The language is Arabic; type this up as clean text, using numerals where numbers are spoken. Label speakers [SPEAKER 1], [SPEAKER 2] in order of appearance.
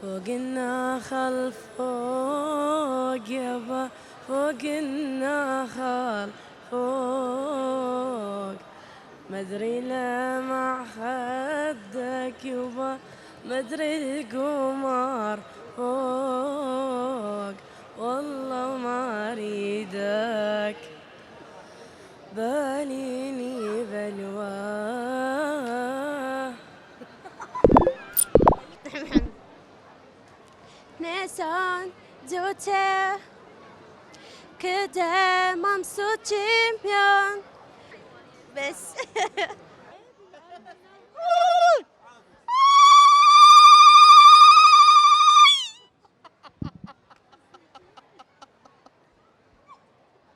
[SPEAKER 1] فوق النخل فوق يابا، فوق النخل فوق، مدري لمع خدك يابا، مدري القمر فوق، والله ما اريدك باليني بلواه. نيسان دوته كده ممسوك بيان